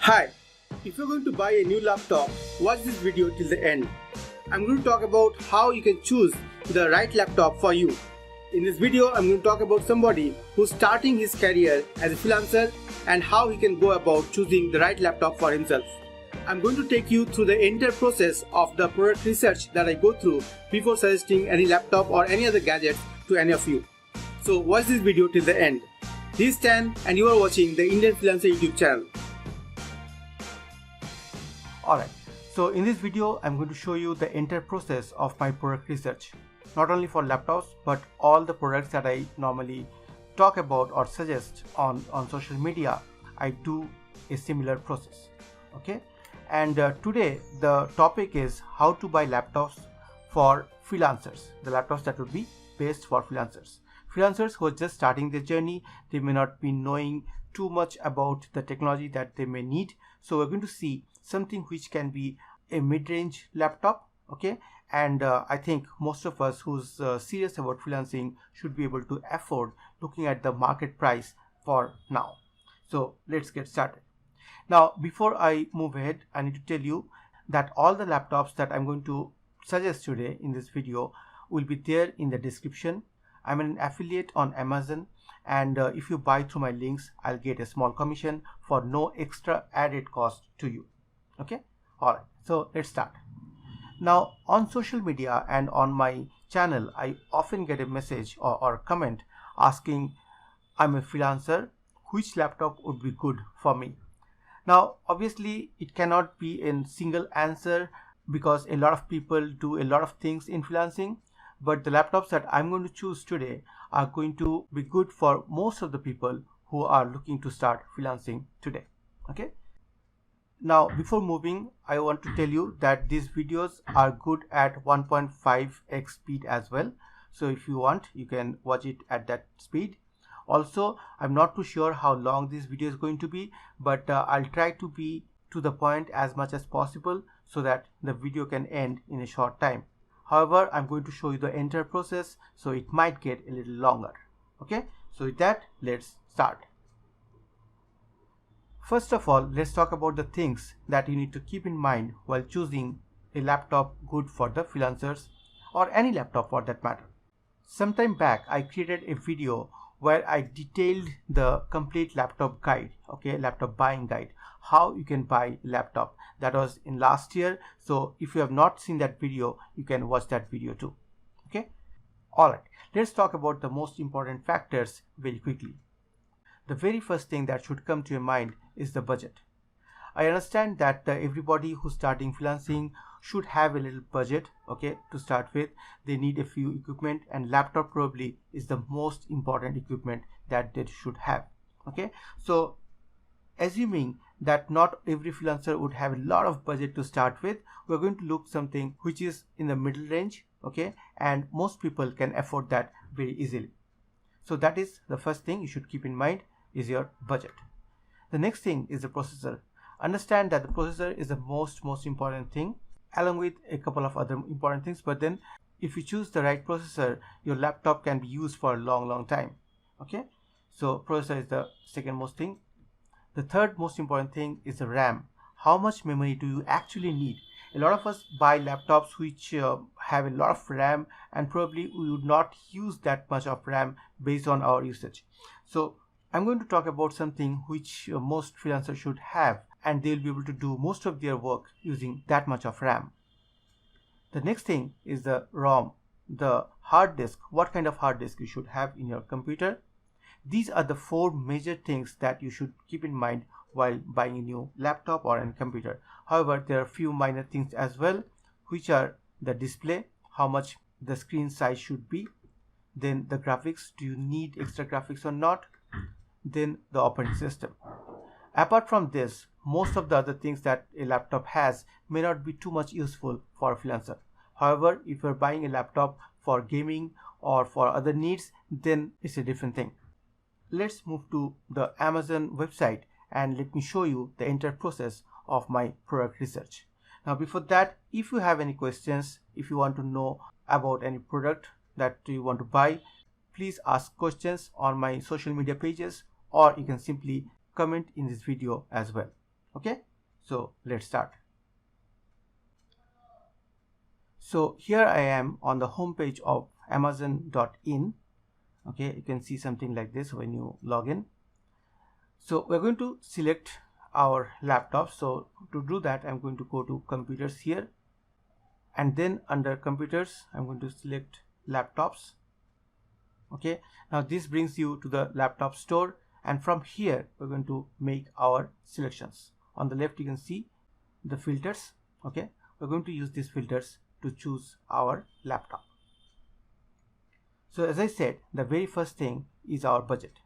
Hi, if you're going to buy a new laptop, watch this video till the end. I'm going to talk about how you can choose the right laptop for you. In this video, I'm going to talk about somebody who's starting his career as a freelancer and how he can go about choosing the right laptop for himself. I'm going to take you through the entire process of the product research that I go through before suggesting any laptop or any other gadget to any of you. So watch this video till the end. This is Stan and you are watching the Indian Freelancer YouTube channel. Alright, so in this video I'm going to show you the entire process of my product research. Not only for laptops but all the products that I normally talk about or suggest on social media. I do a similar process. Okay, and today the topic is how to buy laptops for freelancers, the laptops that will be based for freelancers. Freelancers who are just starting their journey, they may not be knowing too much about the technology that they may need. So we're going to see something which can be a mid-range laptop, okay, and I think most of us who's serious about freelancing should be able to afford looking at the market price for now. So let's get started. Now before I move ahead, I need to tell you that all the laptops that I'm going to suggest today in this video will be there in the description. I'm an affiliate on Amazon, and if you buy through my links, I'll get a small commission for no extra added cost to you. Okay, alright, so let's start. Now on social media and on my channel, I often get a message or comment asking, I'm a freelancer, which laptop would be good for me? Now obviously it cannot be a single answer because a lot of people do a lot of things in freelancing, but the laptops that I'm going to choose today are going to be good for most of the people who are looking to start freelancing today. Okay. Now before moving, I want to tell you that these videos are good at 1.5x speed as well. So if you want, you can watch it at that speed. Also, I'm not too sure how long this video is going to be, but I'll try to be to the point as much as possible so that the video can end in a short time. However, I'm going to show you the entire process, so it might get a little longer. Okay, so with that, let's start. First of all, let's talk about the things that you need to keep in mind while choosing a laptop good for the freelancers or any laptop for that matter. Sometime back, I created a video where I detailed the complete laptop guide, okay, laptop buying guide, how you can buy laptop. That was in last year. So if you have not seen that video, you can watch that video too. Okay. All right. Let's talk about the most important factors very quickly. The very first thing that should come to your mind is the budget. I understand that everybody who's starting freelancing should have a little budget, okay, to start with. They need a few equipment, and laptop probably is the most important equipment that they should have. Okay, so assuming that not every freelancer would have a lot of budget to start with, we're going to look something which is in the middle range, okay, and most people can afford that very easily. So that is the first thing you should keep in mind is your budget. The next thing is the processor. Understand that the processor is the most important thing, along with a couple of other important things, but then if you choose the right processor, your laptop can be used for a long time. Okay, so processor is the second most thing. The third most important thing is the RAM. How much memory do you actually need? A lot of us buy laptops which have a lot of RAM, and probably we would not use that much of RAM based on our usage. So I'm going to talk about something which most freelancers should have, and they'll be able to do most of their work using that much of RAM. The next thing is the ROM, the hard disk. What kind of hard disk you should have in your computer? These are the four major things that you should keep in mind while buying a new laptop or a computer. However, there are a few minor things as well, which are the display, how much the screen size should be, then the graphics, do you need extra graphics or not, then the operating system. Apart from this, most of the other things that a laptop has may not be too much useful for a freelancer. However, if you're buying a laptop for gaming or for other needs, then it's a different thing. Let's move to the Amazon website and let me show you the entire process of my product research. Now before that, if you have any questions, if you want to know about any product that you want to buy, please ask questions on my social media pages, or you can simply comment in this video as well. Okay, so let's start. So here I am on the home page of amazon.in. Okay, you can see something like this when you log in. So we're going to select our laptop. So to do that, I'm going to go to computers here, and then under computers I'm going to select laptops. Okay, now this brings you to the laptop store, and from here we're going to make our selections. On the left you can see the filters. Okay, we're going to use these filters to choose our laptop. So as I said, the very first thing is our budget.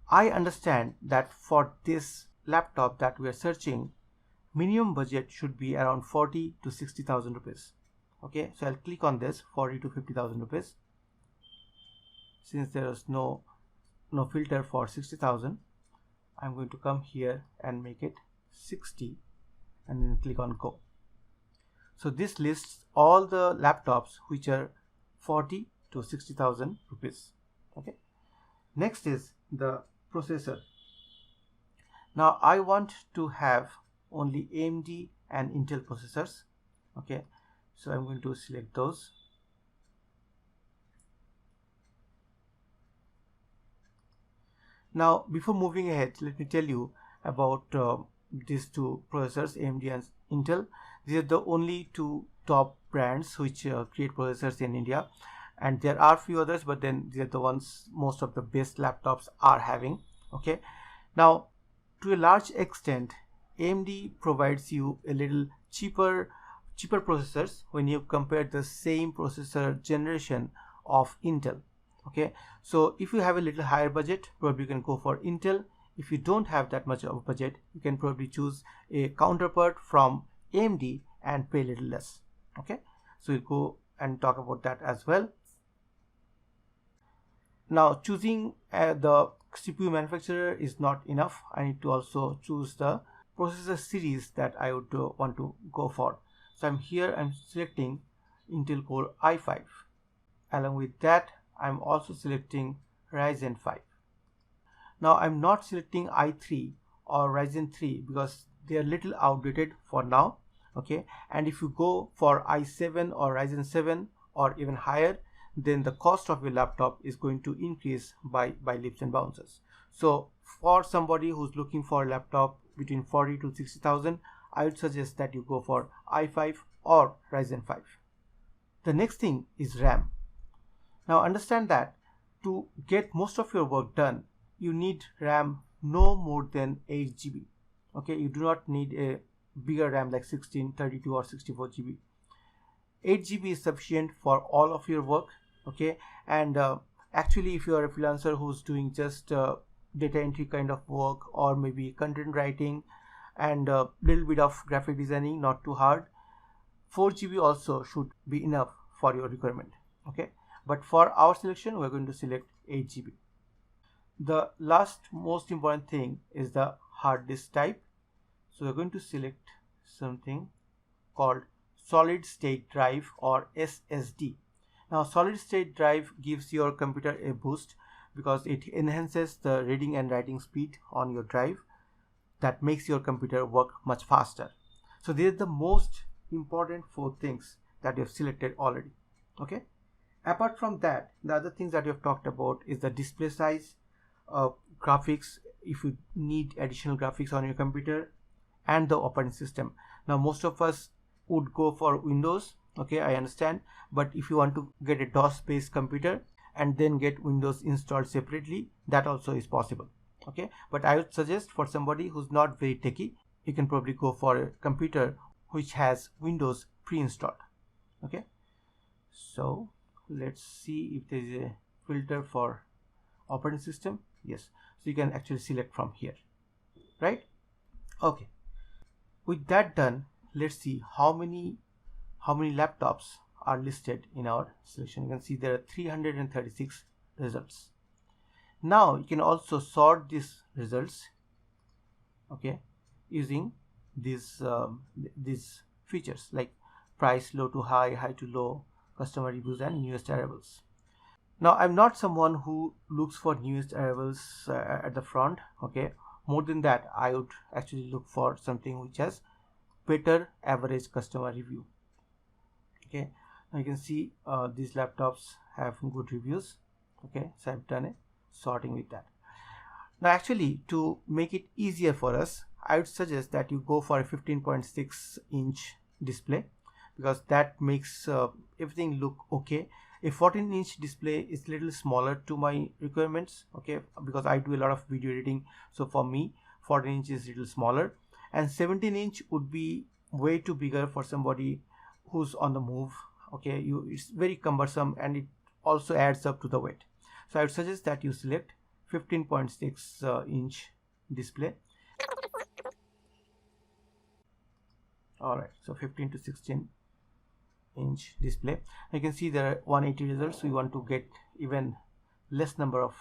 I understand that for this laptop that we are searching, minimum budget should be around 40 to 60,000 rupees. Okay, so I'll click on this 40 to 50,000 rupees. Since there is no filter for 60,000, I'm going to come here and make it 60 and then click on go. So this lists all the laptops which are 40 to 60,000 rupees. Okay, next is the processor. Now I want to have only AMD and Intel processors. Okay, so I'm going to select those. Now before moving ahead, let me tell you about these two processors, AMD and Intel. These are the only two top brands which create processors in India, and there are few others, but then these are the ones most of the best laptops are having. Okay, now to a large extent AMD provides you a little cheaper processors when you compare the same processor generation of Intel. Okay, so if you have a little higher budget, probably you can go for Intel. If you don't have that much of a budget, you can probably choose a counterpart from AMD and pay a little less. Okay, so we'll go and talk about that as well. Now choosing the CPU manufacturer is not enough. I need to also choose the processor series that I would want to go for. So I'm selecting Intel Core i5. Along with that, I'm also selecting Ryzen 5. Now I'm not selecting i3 or Ryzen 3 because they are little outdated for now. Okay, and if you go for i7 or Ryzen 7 or even higher, then the cost of your laptop is going to increase by leaps and bounds. So for somebody who's looking for a laptop between 40 to 60,000, I would suggest that you go for i5 or Ryzen 5. The next thing is RAM. Now understand that to get most of your work done, you need RAM no more than 8 GB. Okay, you do not need a bigger RAM like 16, 32 or 64 GB. 8 GB is sufficient for all of your work. Okay, and actually if you are a freelancer who's doing just data entry kind of work, or maybe content writing and a little bit of graphic designing, not too hard, 4 GB also should be enough for your requirement. Okay, but for our selection we're going to select 8 GB. The last most important thing is the hard disk type. So we're going to select something called solid state drive or SSD. Now solid state drive gives your computer a boost because it enhances the reading and writing speed on your drive. That makes your computer work much faster. So these are the most important 4 things that you have selected already. Okay, apart from that, the other things that you have talked about is the display size, graphics if you need additional graphics on your computer, and the operating system. Now most of us would go for Windows. Okay, I understand, but if you want to get a DOS based computer and then get Windows installed separately, that also is possible. Okay, but I would suggest for somebody who's not very techy, you can probably go for a computer which has Windows pre-installed. Okay, so let's see if there is a filter for operating system. Yes, so you can actually select from here, right? Okay, with that done, let's see how many laptops are listed in our selection. You can see there are 336 results. Now you can also sort these results, okay, using these features like price low to high, high to low, customer reviews, and newest arrivals. Now I'm not someone who looks for newest arrivals at the front. Okay, More than that, I would actually look for something which has better average customer review. Okay, now you can see these laptops have good reviews. Okay, so I've done a sorting with that. Now actually, to make it easier for us, I would suggest that you go for a 15.6 inch display, because that makes everything look okay. A 14-inch display is a little smaller to my requirements, okay, because I do a lot of video editing, so for me 14 inch is a little smaller, and 17-inch would be way too bigger for somebody who's on the move. Okay, it's very cumbersome and it also adds up to the weight. So I would suggest that you select 15.6 inch display. Alright, so 15 to 16 inch display. You can see there are 180 results. We want to get even less number of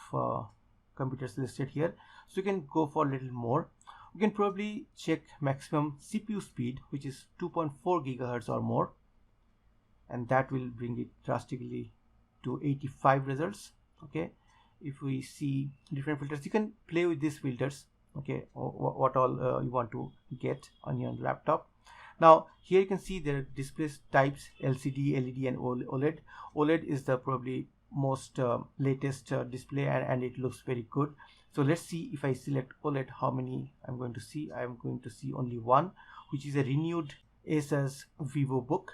computers listed here, so you can go for a little more. You can probably check maximum CPU speed, which is 2.4 gigahertz or more, and that will bring it drastically to 85 results. Okay, if we see different filters, you can play with these filters. Okay, what all you want to get on your laptop. Now here you can see there are display types: LCD, LED, and OLED. OLED is the probably most latest display, and it looks very good. So let's see, if I select OLED, how many I'm going to see. I'm going to see only one, which is a renewed Asus VivoBook.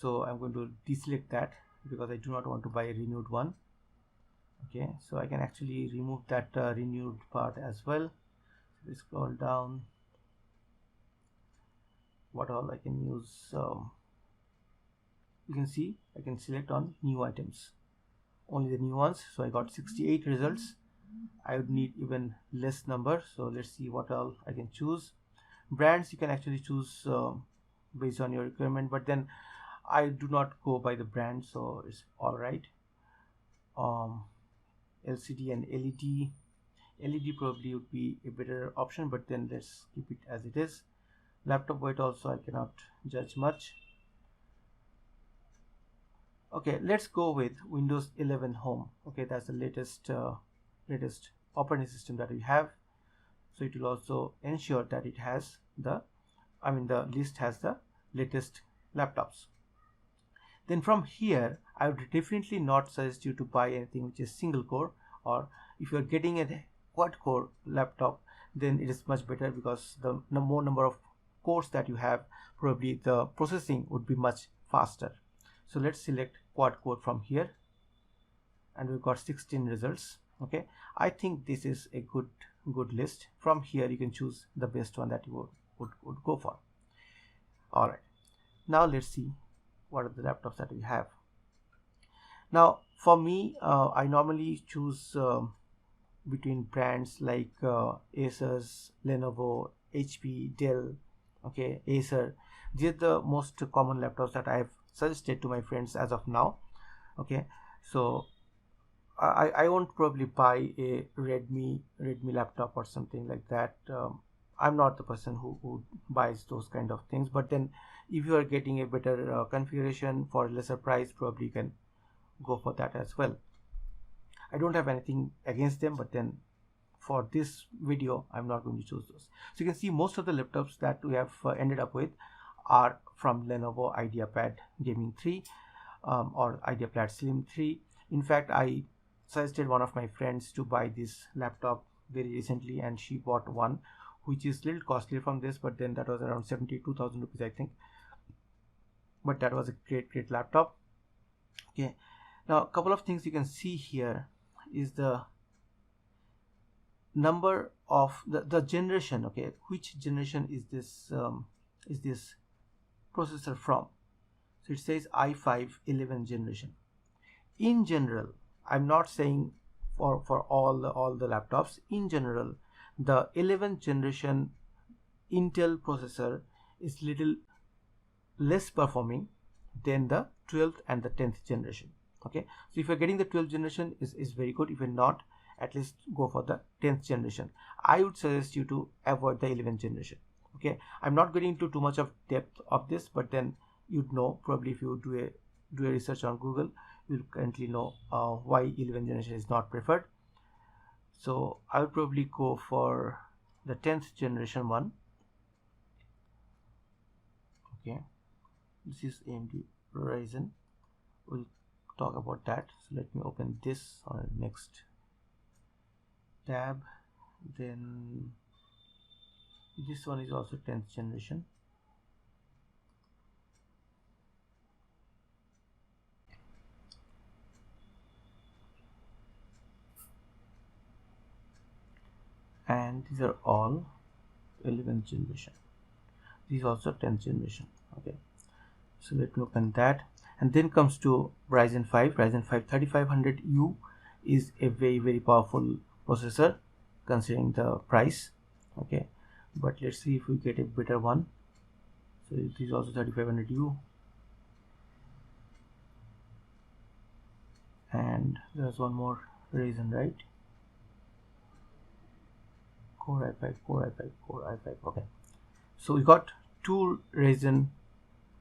So I'm going to deselect that because I do not want to buy a renewed one. Okay, so I can actually remove that renewed part as well. Let's scroll down. What all I can use? You can see I can select on new items, only the new ones. So I got 68 results. I would need even less number, so let's see what all I can choose. Brands you can actually choose based on your requirement, but then I do not go by the brand, so it's all right. LCD and LED. LED probably would be a better option, but then let's keep it as it is. Laptop weight also I cannot judge much. Okay, let's go with Windows 11 Home. Okay, that's the latest operating system that we have, so it will also ensure that it has the list has the latest laptops. Then from here, I would definitely not suggest you to buy anything which is single core, or if you are getting a quad core laptop, then it is much better, because the more number of cores that you have, probably the processing would be much faster. So let's select quad core from here, and we've got 16 results. Okay, I think this is a good list. From here you can choose the best one that you would go for. All right, now let's see what are the laptops that we have. Now for me, I normally choose between brands like Asus, Lenovo, HP, Dell, okay, Acer. These are the most common laptops that I have suggested to my friends as of now. Okay, so I won't probably buy a Redmi laptop or something like that. I'm not the person who buys those kind of things, but then if you are getting a better configuration for a lesser price, probably you can go for that as well. I don't have anything against them, but then for this video I'm not going to choose those. So you can see most of the laptops that we have ended up with are from Lenovo IdeaPad Gaming 3 or IdeaPad Slim 3. In fact, I suggested one of my friends to buy this laptop very recently, and she bought one which is a little costly from this, but then that was around 72,000 rupees, I think. But that was a great laptop. Okay, now a couple of things you can see here is the number of the generation. Okay, which generation is this processor from? So it says i5 11 generation. In general, I'm not saying for all the laptops. In general, the 11th generation Intel processor is little less performing than the 12th and the 10th generation. Okay, so if you're getting the 12th generation, is very good. If you're not, at least go for the 10th generation. I would suggest you to avoid the 11th generation. Okay, I'm not getting into too much of depth of this, but then you'd know probably if you do a research on Google, you'll currently know why 11th generation is not preferred. So I would probably go for the 10th generation one. Okay, this is AMD Ryzen. We'll talk about that. So let me open this on the next tab. Then this one is also 10th generation. And these are all 11th generation. This is also 10th generation. Okay, so let me open that. And then comes to Ryzen 5. Ryzen 5 3500U is a very powerful processor considering the price. Okay, but let's see if we get a better one. So it is also 3500U, and there's one more Ryzen, right? Core i5, Core i5, Core i5. Okay, so we got two Ryzen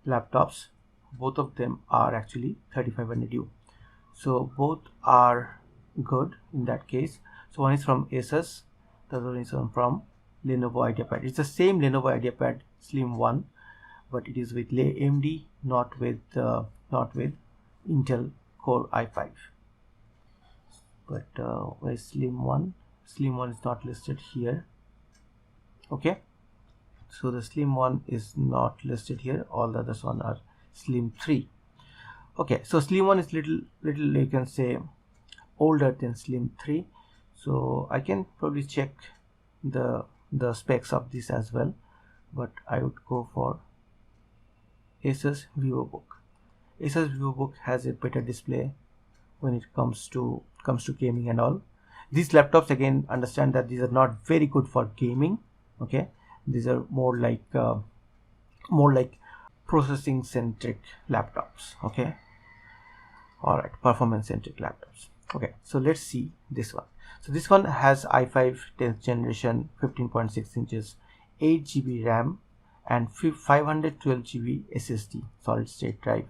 laptops. Both of them are actually 3500U, so both are good in that case. So one is from Asus, the other is from Lenovo IdeaPad. It's the same Lenovo IdeaPad Slim 1, but it is with AMD, not with Intel Core i5. But where's Slim 1? Slim 1 is not listed here. Okay, so the Slim 1 is not listed here. All the others one are Slim 3. Okay, so Slim 1 is little you can say older than Slim 3. So I can probably check the specs of this as well, but I would go for Asus VivoBook. Asus VivoBook has a better display when it comes to gaming and all. These laptops, again, understand that these are not very good for gaming. Okay, these are more like processing centric laptops. Okay, all right, performance centric laptops. Okay, so let's see this one. So this one has i5 10th generation, 15.6 inches, 8 GB RAM and 512 GB SSD solid state drive.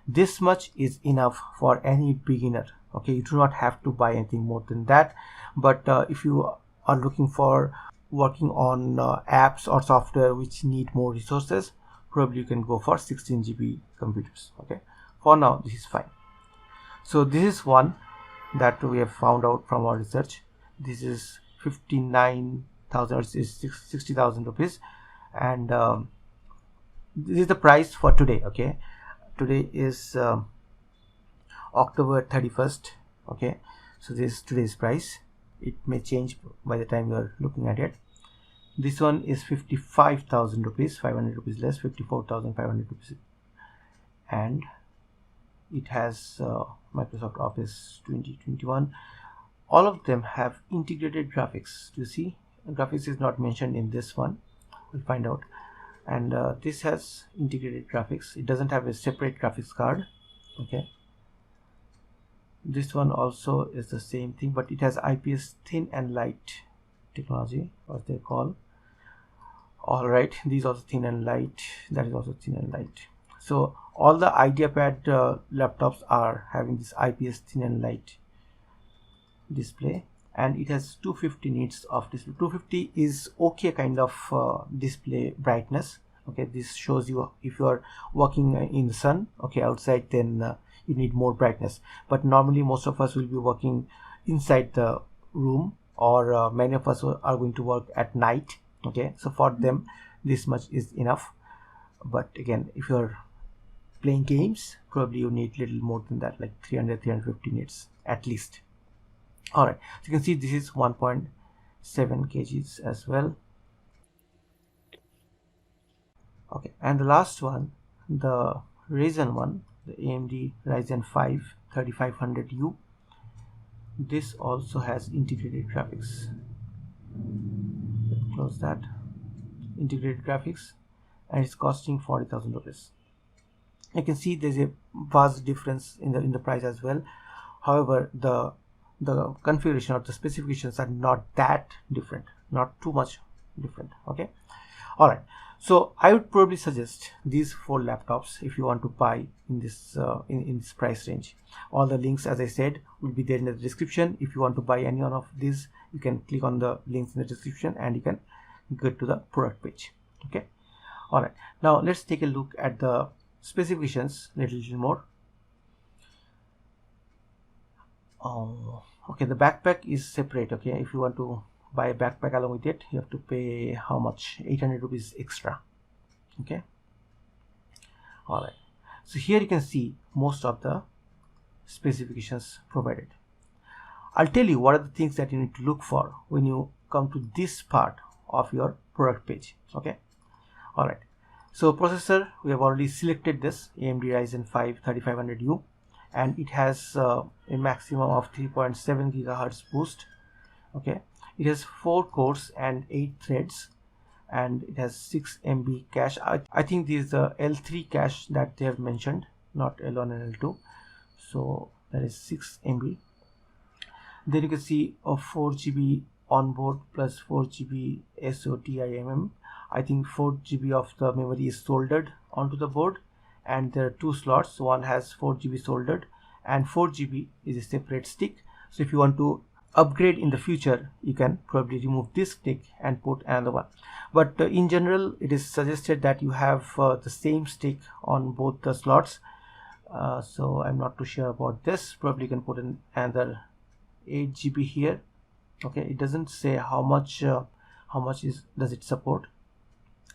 This much is enough for any beginner. Okay, you do not have to buy anything more than that. But if you are looking for working on apps or software which need more resources, probably you can go for 16 GB computers. Okay, for now this is fine. So this is one that we have found out from our research. This is 59,000, is 60,000 rupees, and this is the price for today. Okay, today is October 31st. Okay, so this is today's price. It may change by the time you are looking at it. This one is 55,000 rupees, 500 rupees less, 54,500 rupees, and it has Microsoft Office 2021. All of them have integrated graphics. You see, graphics is not mentioned in this one. We'll find out. And this has integrated graphics. It doesn't have a separate graphics card. Okay, this one also is the same thing, but it has IPS thin and light technology, what they call. All right, these also thin and light. That is also thin and light. So all the IdeaPad laptops are having this IPS thin and light display, and it has 250 nits of display. 250 is okay kind of display brightness. Okay, this shows you if you are working in the sun, okay, outside, then you need more brightness. But normally most of us will be working inside the room, or many of us are going to work at night. Okay, so for them this much is enough. But again, if you are playing games, probably you need little more than that, like 350 nits at least. All right, so you can see this is 1.7 kgs as well. Okay, and the last one, the Ryzen one, the AMD Ryzen 5 3500U. This also has integrated graphics. Close that. Integrated graphics, and it's costing 40,000 rupees. You can see there's a vast difference in the price as well. However, the configuration or the specifications are not that different, not too much different. Okay, all right, so I would probably suggest these 4 laptops if you want to buy in this in this price range. All the links, as I said, will be there in the description. If you want to buy any one of these, you can click on the links in the description and you can get to the product page. Okay, all right, now let's take a look at the specifications a little more. Okay, the backpack is separate. Okay, if you want to buy a backpack along with it, you have to pay how much? 800 rupees extra. Okay, all right, so here you can see most of the specifications provided. I'll tell you what are the things that you need to look for when you come to this part of your product page. Okay, all right, so processor, we have already selected this AMD Ryzen 5 3500U, and it has a maximum of 3.7 gigahertz boost. Okay, it has 4 cores and 8 threads, and it has 6 MB cache. I think this is the L3 cache that they have mentioned, not L1 and L2, so that is 6 MB. Then you can see a 4 GB onboard plus 4 GB SODIMM. I think 4 GB of the memory is soldered onto the board, and there are 2 slots. One has 4 GB soldered and 4 GB is a separate stick. So if you want to upgrade in the future, you can probably remove this stick and put another one. But in general, it is suggested that you have the same stick on both the slots. So I'm not too sure about this. Probably you can put in another 8 GB here. Okay, it doesn't say how much does it support.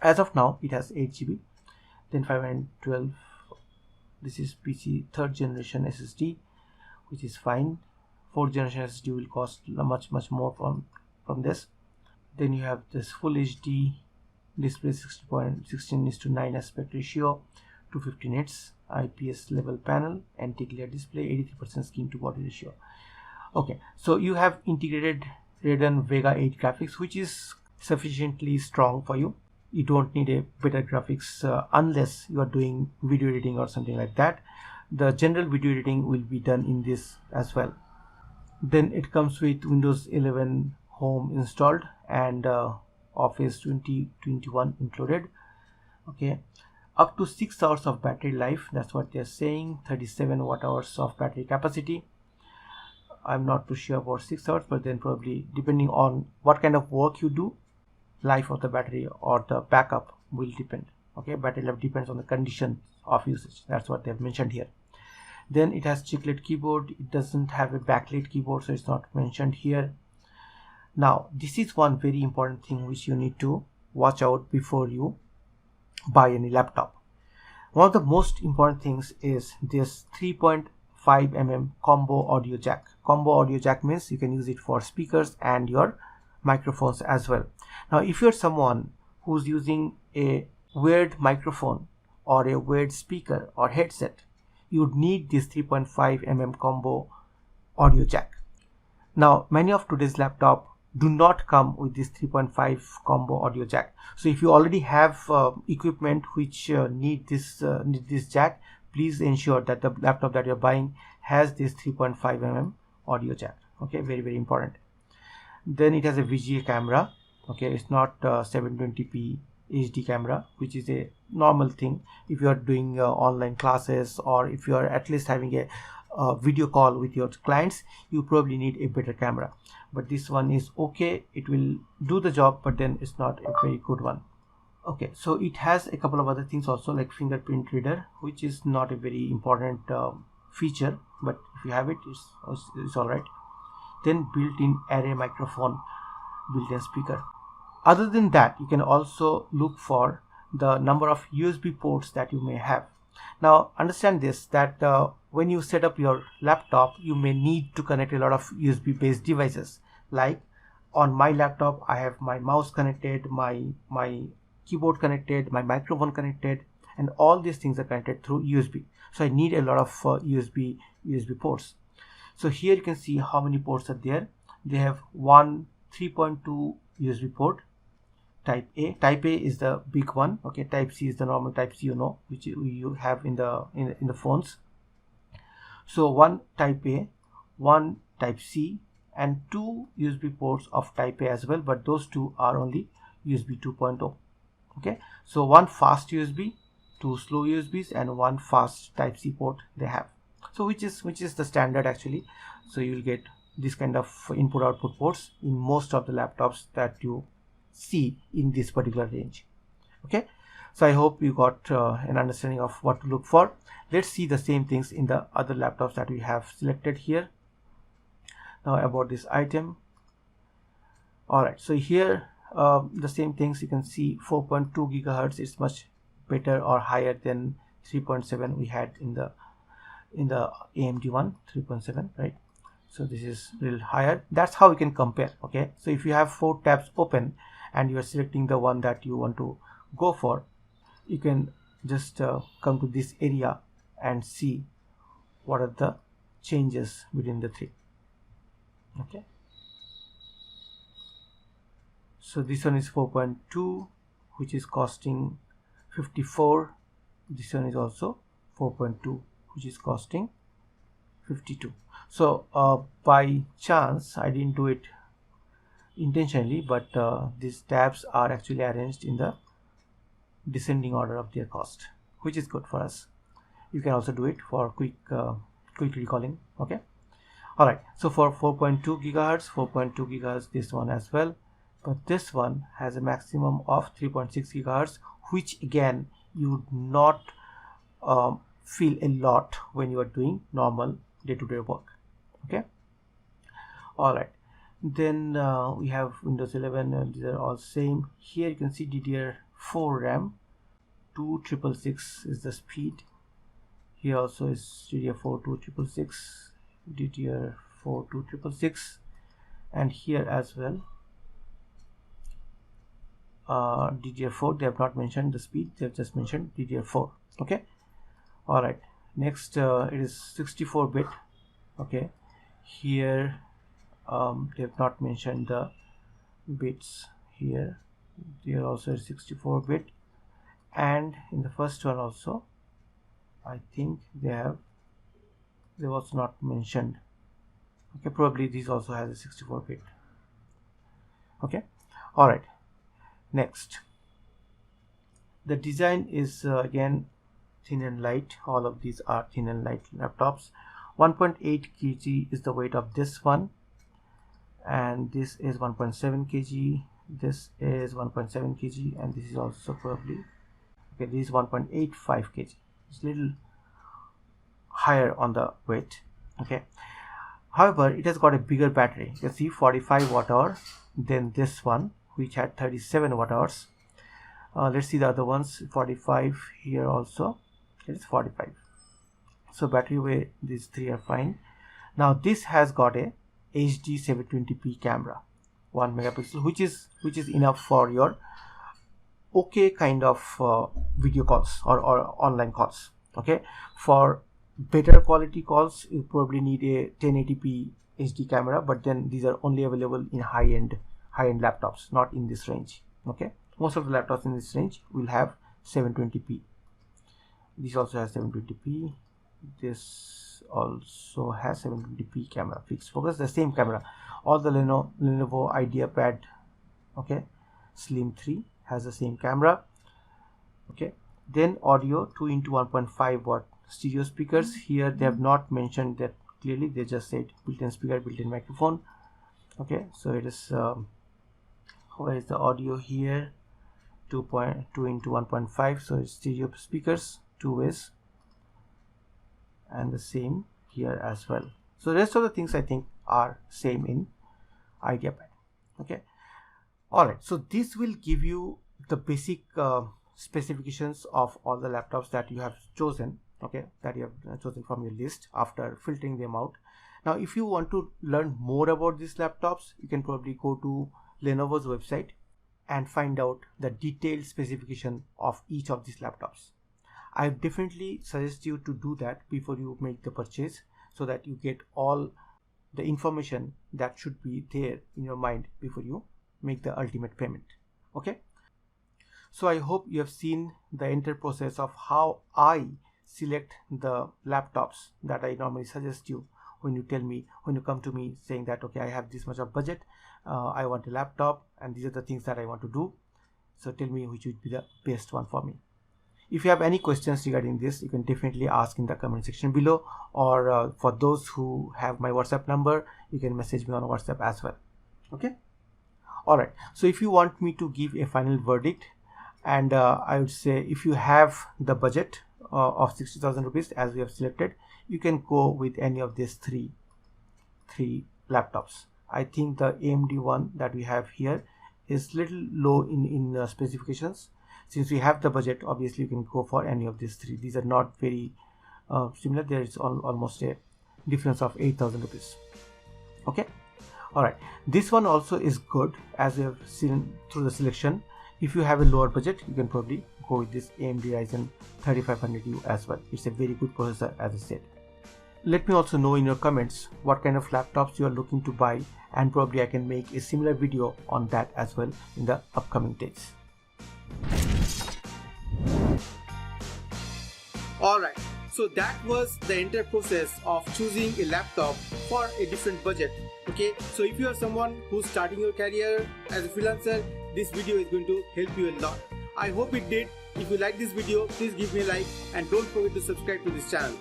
As of now, it has 8 GB. Then 512. This is PC 3rd generation SSD, which is fine. 4th generation SSD will cost much more from this. Then you have this full HD display, 60.16:9 aspect ratio, 250 nits, IPS level panel, anti-glare display, 83% skin to body ratio. Okay, so you have integrated Radeon Vega 8 graphics, which is sufficiently strong for you. You don't need a better graphics unless you are doing video editing or something like that. The general video editing will be done in this as well. Then it comes with Windows 11 Home installed and Office 2021 included. Okay, up to 6 hours of battery life, that's what they're saying. 37 watt hours of battery capacity. I'm not too sure about 6 hours, but then probably depending on what kind of work you do, life of the battery or the backup will depend. Okay, battery life depends on the condition of usage. That's what they've mentioned here. Then it has chiclet keyboard. It doesn't have a backlit keyboard, so it's not mentioned here. Now this is one very important thing which you need to watch out before you buy any laptop. One of the most important things is this 3.5 mm combo audio jack. Combo audio jack means you can use it for speakers and your microphones as well. Now if you're someone who's using a wired microphone or a wired speaker or headset, you would need this 3.5 mm combo audio jack. Now many of today's laptop do not come with this 3.5 combo audio jack. So if you already have equipment which need this jack, please ensure that the laptop that you're buying has this 3.5 mm audio jack. Okay, very important. Then it has a VGA camera. Okay, it's not 720p HD camera, which is a normal thing if you are doing online classes, or if you are at least having a video call with your clients. You probably need a better camera, but this one is okay. It will do the job, but then it's not a very good one. Okay, so it has a couple of other things also, like fingerprint reader, which is not a very important feature, but if you have it, it's all right. Then built-in array microphone, built-in speaker. Other than that, you can also look for the number of USB ports that you may have. Now understand this, that when you set up your laptop, you may need to connect a lot of USB based devices. Like on my laptop, I have my mouse connected, my keyboard connected, my microphone connected, and all these things are connected through USB. So I need a lot of USB ports. So here you can see how many ports are there. They have one 3.2 USB port, type A. Type A is the big one. Okay, type C is the normal type C, which you have in the phones. So one type A, one type C, and 2 USB ports of type A as well, but those 2 are only USB 2.0. Okay, so one fast USB, 2 slow USBs, and one fast type C port they have. So which is the standard actually. So you will get this kind of input output ports in most of the laptops that you see in this particular range. Okay, so I hope you got an understanding of what to look for. Let's see the same things in the other laptops that we have selected here. Now about this item. All right, so here the same things you can see. 4.2 gigahertz is much better or higher than 3.7 we had in the AMD one, 3.7, right? So this is a little higher. That's how we can compare. Okay, so if you have 4 tabs open and you are selecting the one that you want to go for, you can just come to this area and see what are the changes between the 3. Okay, so this one is 4.2, which is costing 54. This one is also 4.2, which is costing 52. So by chance, I didn't do it intentionally, but these tabs are actually arranged in the descending order of their cost, which is good for us. You can also do it for quick recalling. Okay, all right, so for 4.2 gigahertz, this one as well, but this one has a maximum of 3.6 gigahertz, which again you would not feel a lot when you are doing normal day-to-day work. Okay, all right, then we have Windows 11, and these are all same. Here you can see DDR4 RAM, 2666 is the speed. Here also is DDR4 2666, DDR4 2666, and here as well DDR4. They have not mentioned the speed, they have just mentioned DDR4. Okay, all right, next it is 64-bit. Okay, here they have not mentioned the bits. Here there also is 64-bit, and in the first one also I think they was not mentioned. Okay, probably this also has a 64-bit. Okay, all right, next the design is again thin and light. All of these are thin and light laptops. 1.8 kg is the weight of this one, and this is 1.7 kg, this is 1.7 kg, and this is also probably, okay, this is 1.85 kg. It's a little higher on the weight. Okay, however, it has got a bigger battery. You can see 45 watt hour than this one, which had 37 watt hours. Let's see the other ones. 45 here also, it is 45. So battery weight, these 3 are fine. Now this has got a HD 720p camera, 1 megapixel, which is enough for your okay kind of video calls or online calls. Okay, for better quality calls you probably need a 1080p HD camera, but then these are only available in high-end laptops, not in this range. Okay, most of the laptops in this range will have 720p. This also has 720p. This also has 720p camera, fixed focus, the same camera. All the Lenovo IdeaPad, okay, Slim 3 has the same camera. Okay, then audio, 2x1.5 watt stereo speakers. Here they have not mentioned that clearly, they just said built-in speaker, built-in microphone. Okay, so it is where is the audio here? 2x1.5, so it's stereo speakers, 2 ways, and the same here as well. So rest of the things I think are same in IdeaPad. Okay, all right, so this will give you the basic specifications of all the laptops that you have chosen. Okay, that you have chosen from your list after filtering them out. Now if you want to learn more about these laptops, you can probably go to Lenovo's website and find out the detailed specification of each of these laptops. I definitely suggest you to do that before you make the purchase, so that you get all the information that should be there in your mind before you make the ultimate payment. Okay, so I hope you have seen the entire process of how I select the laptops that I normally suggest you when you come to me saying that, okay, I have this much of budget, I want a laptop, and these are the things that I want to do. So tell me which would be the best one for me. If you have any questions regarding this, you can definitely ask in the comment section below, or for those who have my WhatsApp number, you can message me on WhatsApp as well. Okay, Alright, so if you want me to give a final verdict, and I would say if you have the budget of 60,000 rupees as we have selected, you can go with any of these three laptops. I think the AMD one that we have here is little low in specifications. Since we have the budget, obviously you can go for any of these three. These are not very similar. There is almost a difference of 8,000 rupees. Okay. Alright, this one also is good, as we have seen through the selection. If you have a lower budget, you can probably go with this AMD Ryzen 3500U as well. It's a very good processor, as I said. Let me also know in your comments what kind of laptops you are looking to buy, and probably I can make a similar video on that as well in the upcoming days. Alright, so that was the entire process of choosing a laptop for a different budget. Okay, so if you are someone who's starting your career as a freelancer, this video is going to help you a lot. I hope it did. If you like this video, please give me a like and don't forget to subscribe to this channel.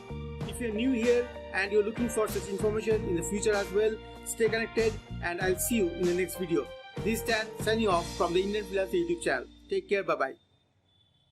If you're new here and you're looking for such information in the future as well, stay connected and I'll see you in the next video. This is Stan signing off from the Indian Freelancer YouTube channel. Take care, bye bye.